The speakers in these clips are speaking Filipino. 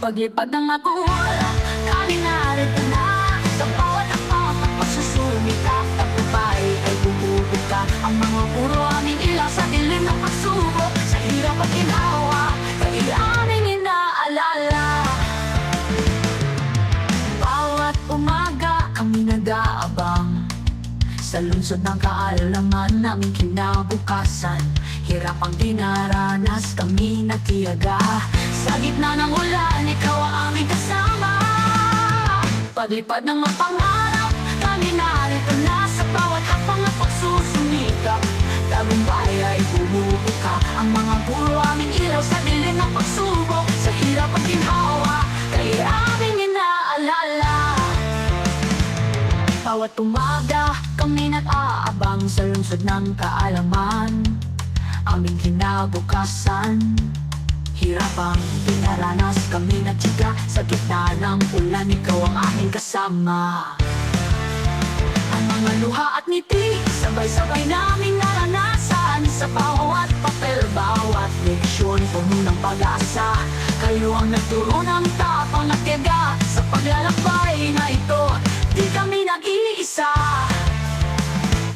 Paglipad ng agul, kami narito na. Sa bawat akpak at pagsusumikap, tagumpay ay bumubuka. Ang mga puro aming ilaw sa dilim ng pagsubok. Sa hirap at ginawa, kay aming inaalala. Bawat umaga kami nag-aabang sa lungsod ng kaalaman naming kinabukasan. Hirap ang dinaranas, kami nagtiyaga. Sa gitna ng ulan, ikaw ang aming kasama. Paglipad ng mga pangarap, kami narito na. Sa bawat hakbang at pagsusumikap, tagumpay ay bumubuka. Ang mga puro aming ilaw sa dilim ng pagsubok. Sa hirap at ginhawa, kay aming inaalala. Bawat umaga, kami nag-aabang sa lungsod ng kaalaman. Aming kinabukasan, hirap ang pinaranas, kami nagtiyaga. Sa gitna ng ulan, ikaw ang aming kasama. Ang mga luha at ngiti, sabay-sabay naming naranasan. Sa bawat papel, bawat leksyon, puno ng pag-asa. Kayo ang nagturo ng tapang at tiyaga. Sa paglalakbay na ito, di kami nag-iisa.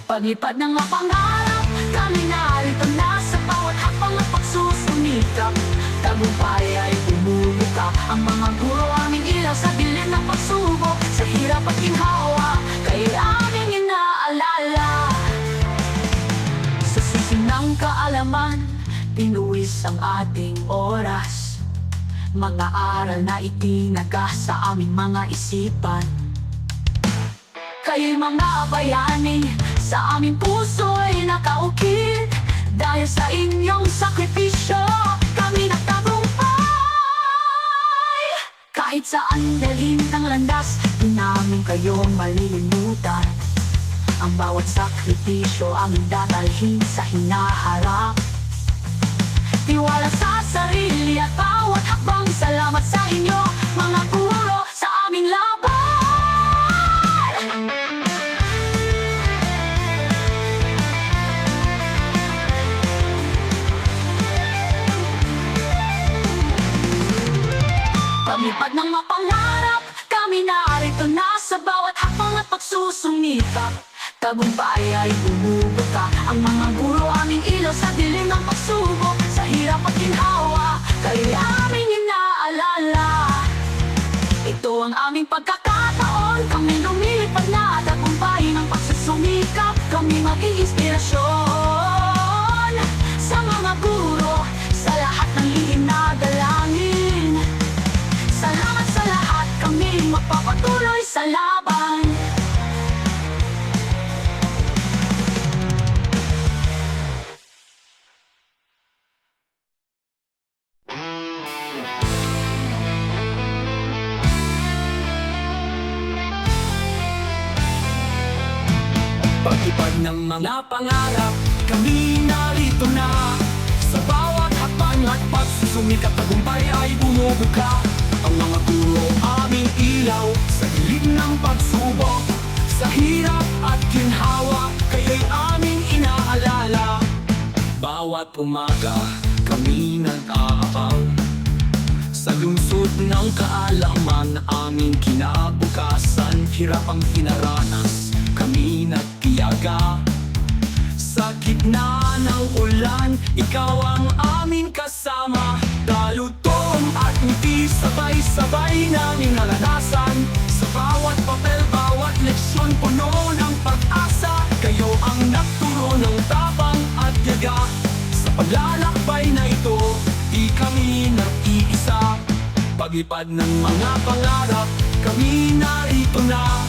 Paglipad ng mga pangarap, kami narito na. Sa bawat hakbang at pagsusumikap, tagumpay ay bumubuka. Ang mga puro aming ilaw sa dilim ng pagsubok. Sa hirap at ginhawa, kay aming inaalala. Sa sisim ng kaalaman, tinuwis ang ating oras. Mga aral na itinaga sa aming mga isipan. Kayo'y mga bayani, sa aming puso'y nakaukit. Dahil sa inyong sakripisyo, kami nagtagumpay. Kahit saan dalhin ng landas, di namin kayo malilimutan. Ang bawat sakripisyo aming dadalhin sa hinaharap. Tiwala sa sarili at bawat hakbang, salamat sa inyo, mga guro sa aming laban. Paglipad ng mga pangarap, kami narito na. Sa bawat hakbang at pagsusumikap, tagumpay ay bumubuka. Ang mga guro aming ilaw sa dilim ng pagsubok. Sa hirap at ginhawa, kay aming inaalala. Ito ang aming pagkakataon, kami lumilipad na. Tagumpay ng pagsusumikap, kami maging inspirasyon. Sa mga guro, sa lahat ng lihim na dalangin. Salamat sa lahat, kami magpapatuloy sa laban. Paglipad ng mga pangarap, kami narito na. Sa bawat hakbang at pagsusumikap, tagumpay ay bumubuka. Ang mga guro aming ilaw sa dilim ng pagsubok. Sa hirap at ginhawa, kayo'y aming inaalala. Bawat umaga, kami nag-aabang sa lungsod ng kaalaman, aming kinabukasan. Hirap ang pinaranas, kami nagtiyaga. Sa gitna ng ulan, ikaw ang aming kasama. Dalutong at ngiti, sabay-sabay naming naranasan. Sa bawat papel, bawat leksyon, puno ng pag-asa. Kayo ang nagturo ng tapang at tiyaga. Sa paglalakbay na ito, di kami nag-iisa. Paglipad ng mga pangarap, kami narito na.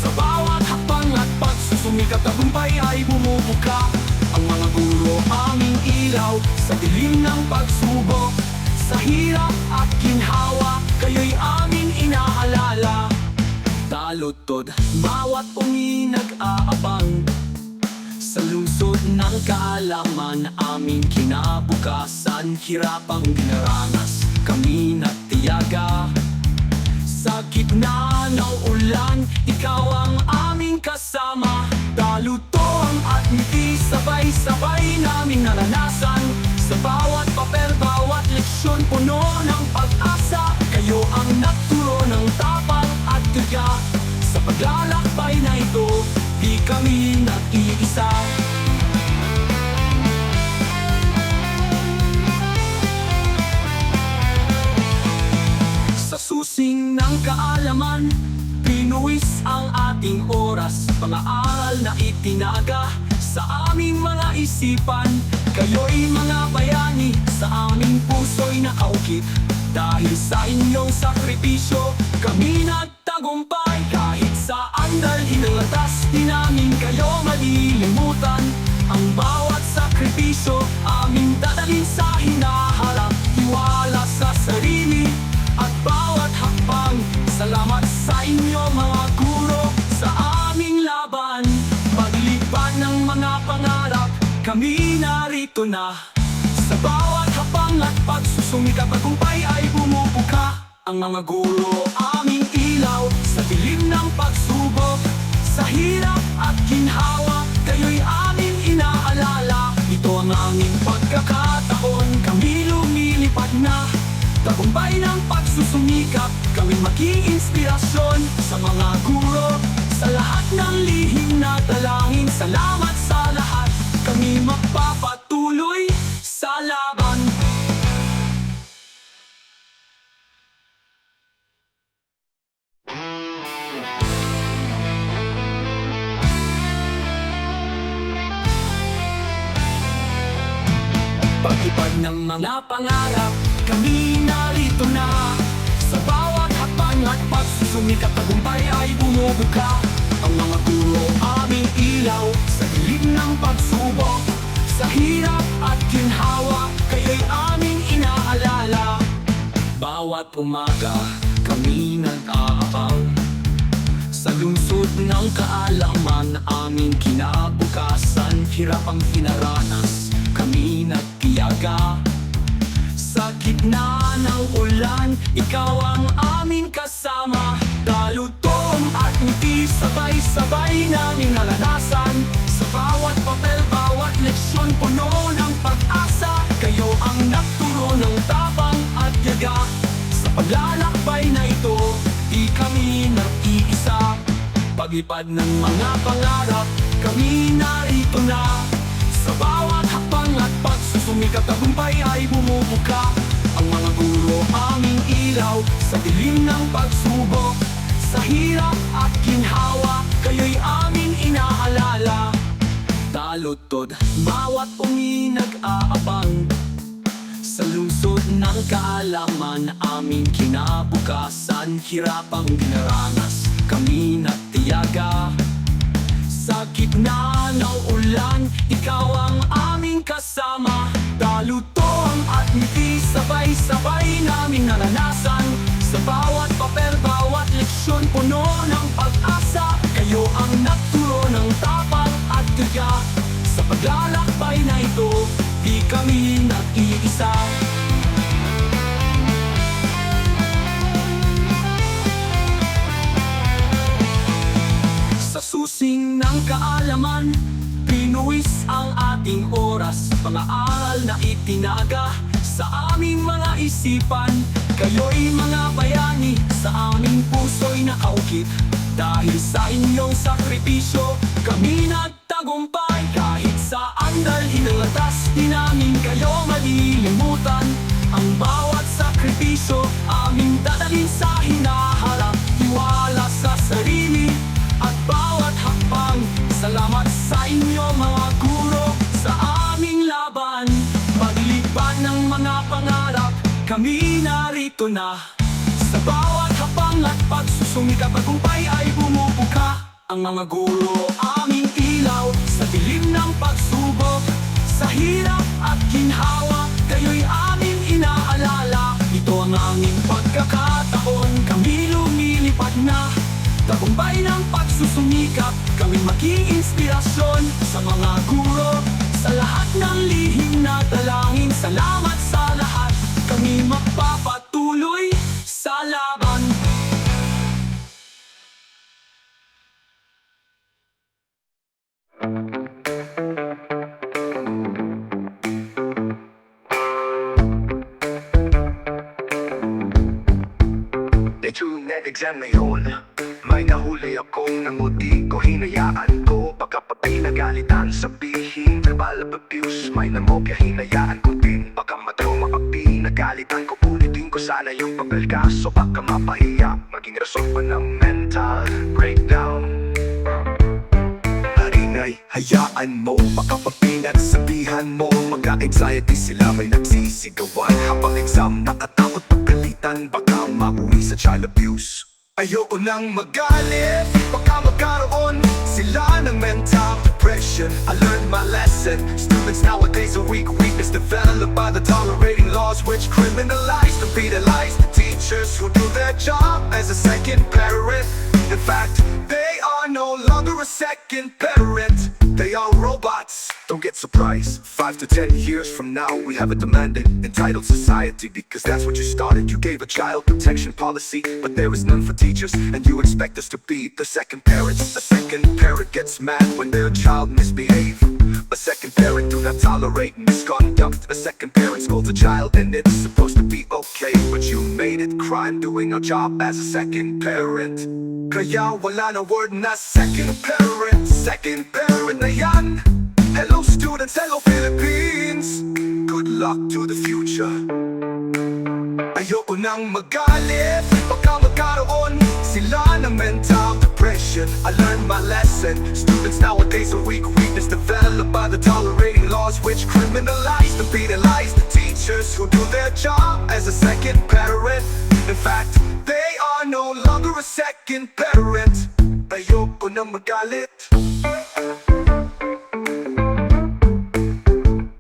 Sa bawat hakbang at pagsusumikap, tagumpay ay bumubuka. Ang mga guro aming ilaw sa dilim ng pagsubok. Sa hirap at ginhawa, kayo'y aming inaalala. Talutod, bawat nag-aabang sa lungsod ng kaalaman, aming kinabukasan. Hirap ang dinaranas, kami nagtiyaga. Sa gitna ng ulan, ikaw ang aming kasama. Dalutong at ngiti, sabay-sabay naming naranasan. Sa bawat papel, bawat leksyon, puno ng pag-asa. Kayo kaalaman, pinuwis ang ating oras, mga aral na itinaga sa aming mga isipan. Kayo'y mga bayani, sa aming puso'y nakaukit. Dahil sa inyong sakripisyo, kami nagtagumpay. Kahit saan dalhin ang latas, di namin kayo malilimutan. Ang bawat sakripisyo, aming dadalhin sa hinaharap. Tiwala sa sarili, at bawat hakbang. Salamat sa inyo mga guro, sa aming laban. Paglipan ng mga pangarap, kami narito na. Sa bawat hapang at pagsusumikap, tagumpay ay bumubuka. Ang mga guro, aming ilaw, sa dilim ng pagsubok. Sa hirap at ginhawa, kayo'y aming inaalala. Ito ang aming pagkakataon, kami lumilipad na. Tagumpay ng pagsusumikap, gawing maging inspirasyon sa mga guro. Sa lahat ng lihim na dalangin, salamat sa lahat. Kami magpapatuloy sa laban. Pag-ipad ng mga pangarap, kami narito na. Sa bawat hakbang at pagsusumikap, tagumpay ay bumubuka. Ang mga guro, aming ilaw, sa dilim ng pagsubok. Sa hirap at ginhawa, kayo'y aming inaalala. Bawat umaga, kami nag-aabang. Sa lungsod ng kaalaman, aming kinabukasan. Hirap ang pinaranas, kami nagtiyaga. Sa gitna ng ulan, ikaw ang aming kasama. Dalutong at ngiti, sabay-sabay naming naranasan. Sa bawat papel, bawat leksyon, puno ng pag-asa. Kayo ang nagturo ng tapang at yaga. Sa paglalakbay na ito, di kami nag-iisa. Pag-ipad ng mga pangarap, kami narito na. Sa bawat hakbang at pagsusumikap, tagumpay ay bumubuka. Ang mga guro, aming ilaw, sa dilim ng pagsubok. Sa hirap at ginhawa, kayo'y aming inaalala. Talutod, bawat nag-aabang. Sa lungsod ng kaalaman, aming kinabukasan. Hirap ang dinaranas, kami nagtiyaga. Sa gitna ng ulan, ikaw ang aming kasama. Dalutong at ngiti, sabay-sabay naming naranasan. Sa bawat papel, bawat leksyon, puno ng pag-asa. Kayo ang nagturo ng tapang at tiga. Sa paglalakbay na ito, di kami nag-iisa. Sa susing ng kaalaman, pinuwis ang ating oras. Mga aral na itinaga sa aming mga isipan. Kayo'y mga bayani, sa aming puso'y nakaukit. Dahil sa inyong sakripisyo, kami nagtagumpay. Kahit saan dalhin ang latas, di namin kayo malilimutan. Ang bawat sakripisyo, aming dadalhin sa hinaharap. Tiwala sa sarili, at bawat hakbang. Salamat sa inyo mga guro, sa aming laban. Paglipan ng mga pangarap, kami narito na. Sa bawat hapang at pagsusumikap, tagumpay ay bumubuka. Ang mga guro, aming ilaw, sa dilim ng pagsubok. Sa hirap at ginhawa, kayo'y aming inaalala. Ito ang aming pagkakataon, kami lumilipad na. Tagumpay ng pagsusumikap, kami maging inspirasyon sa mga guro. Sa lahat ng lihim na dalangin, salamat sa lahat. Kami magpapatuloy sa laban. Exam ngayon, may nahuli akong nanguti ko. Hinayaan ko, baka pa pinagalitan. Sabihin, verbal abuse, may namobya, hinayaan ko din. Baka matrauma pag pinag pinagalitan ko. Ulitin ko sana yung papel kaso baka mapahiya. Maging rason pa ng mental breakdown. Haringay, hayaan mo. Baka pag pinagsabihan mo, mag-anxiety sila may nagsisigawan. Habang exam natatakot pagkalitan, baka mauwi sa child abuse. Ayoko nang magalit, baka magkaroon sila ng mental depression. I learned my lesson. Students nowadays are weak. Weakness developed by the tolerating laws which criminalize and penalize the teachers who do their job as a second parent. In fact, they are no longer a second parent. They are robots. Don't get surprised. 5 to 10 years from now, we have a demanding, entitled society. Because that's what you started. You gave a child protection policy, but there is none for teachers, and you expect us to be the second parents. A second parent gets mad when their child misbehave. A second parent do not tolerate misconduct. A second parent scolds a child, and it's supposed to be okay, but you made it crime doing our job as a second parent. Kaya wala na word na second parent. Second parent na yan. Hello students, hello Philippines. Good luck to the future. Ayoko nang magalit, baka magkaroon sila ng mental depression. I learned my lesson. Students nowadays are weak. Weakness developed by the tolerating laws which criminalize and penalize the teachers who do their job as a second parent. In fact, they are no longer a second parent. Ayoko nang magalit.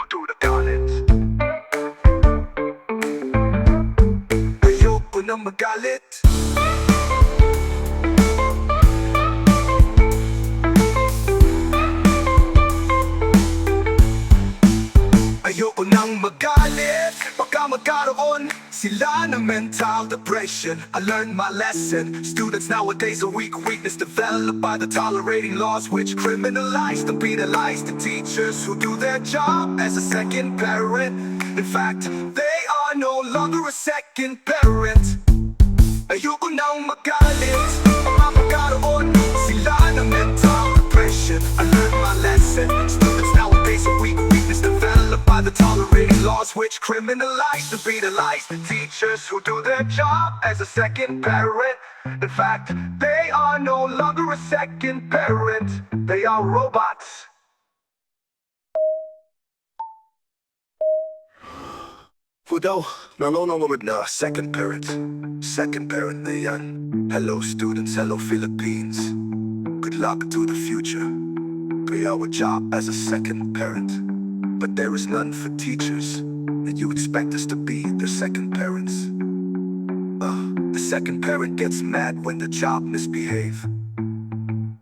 To the galit. Ayoko nang magalit. Ayoko nang magalit, baka magkaroon sila ng mental depression. I learned my lesson. Students nowadays are weak. Weakness developed by the tolerating laws which criminalize and penalize the teachers who do their job as a second parent. In fact, they are no longer a second parent. Ayoko nang magalit, baka magkaroon sila ng mental depression. I learned my lesson. Students nowadays are weak. Weakness developed by the tolerating laws which criminalize and penalize the teachers who do their job as a second parent. In fact, they are no longer a second parent. They are robots. Daw, nangongongomad na second parent. Second parent na yan. Hello students, hello Philippines. Good luck to the future. Kaya our job as a second parent. But there is none for teachers, and you expect us to be their second parents. The second parent gets mad when the child misbehave.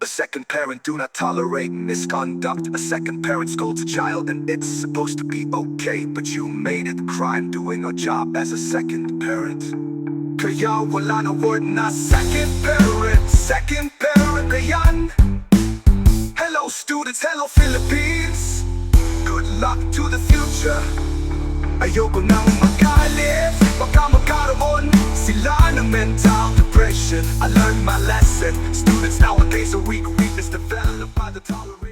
A second parent do not tolerate misconduct. A second parent scolds a child, and it's supposed to be okay, but you made it crime doing our job as a second parent. Kaya wala na word na second parent. Second parent na yan. Hello students, hello Philippines. Good luck to the future. Ayoko nang magalit, baka magkaroon sila ng mental depression. I learned my lesson. Students nowadays are weak. Weakness developed by the tolerance.